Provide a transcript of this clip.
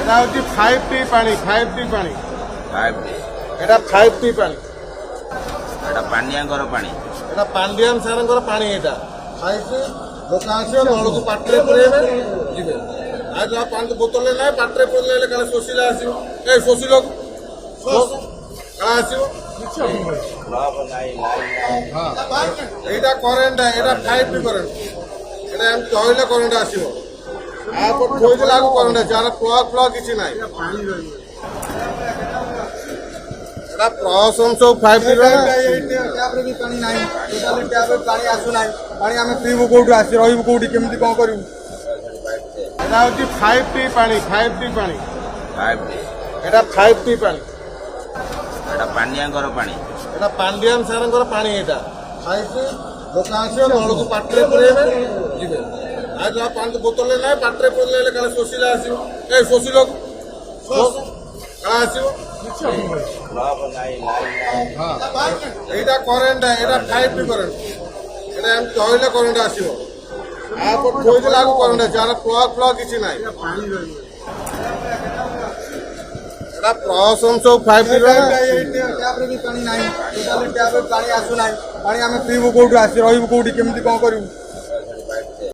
এটা হচ্ছে 5T পানি 5T পানি 5D এটা 5T পানি এটা ପାଣ୍ଡିଆଙ୍କର ପାଣି এটা পান্ডিয়ান ସାରଙ୍କର ପାଣି এটা 5T ଲୋକ ଆସିବେ ନଳକୁ ପାଟିରେ ପୁରେଇବେ ଯିବେ ଆଉ ଯାହା ପାଣି ବୋତଲରେ ନାହିଁ ପାଟିରେ ପୁରେଇଲେ କାଳେ ଶୋଷିଲେ ଆସିବ ଏ ଶୋଷିଲକୁ କାଳେ ଆସିବ এইটা করেন্ট এটা 5T করেন্ট এটা এমনি ধরলে করেন্ট আসিব আর থইদেলে আগু করেন্ট আছে আর প্লগ কিছু নাই এটা প্রসম সব 5T ট্যাপরে ବି ପାଣି ନାହିଁ ଟୋଟାଲି ଟ୍ୟାପରେ ପାଣି ଆସୁନାହିଁ ପାଣି ଆମେ ପିଇବୁ କୋଉଠୁ ଆସି ରହିବୁ କୋଉଠି କେମିତି କ'ଣ କରିବୁ এটা হচ্ছে 5T পানি 5T ପାଣି 5D এটা 5T ପାଣି এটা ପାଣ୍ଡିଆଙ୍କର ପାଣି এটা পান্ডিয়ান ସାରଙ୍କର ପାଣି এটা 5T ଲୋକ ଆସିବେ ନଳକୁ ପାଟିରେ ପୁରେଇବେ ଯିବେ ଆଉ ଯାହା ପାଣି ବୋତଲରେ ନାହିଁ ପାଟିରେ ପୁରେଇଲେ କାଳେ ଶୋଷିଲେ ଆସିବ ଏ ଶୋଷିଲକୁ କାଳେ ଆସିବ এইটা করেন্ট এটা 5T করেন্ট এটা এমনি ধরলে করেন্ট আসিব আর থইদেলে আগু করেন্ট আছে আর প্লগ কিছু নাই এটা প্রসম সব 5T ଟ୍ୟାପରେ ବି ପାଣି ନାହିଁ ଟୋଟାଲି ଟ୍ୟାପରେ ପାଣି ଆସୁନାହିଁ ପାଣି ଆମେ ପିଇବୁ କୋଉଠୁ ଆସି ରହିବୁ କୋଉଠି କେମିତି କ'ଣ କରିବୁ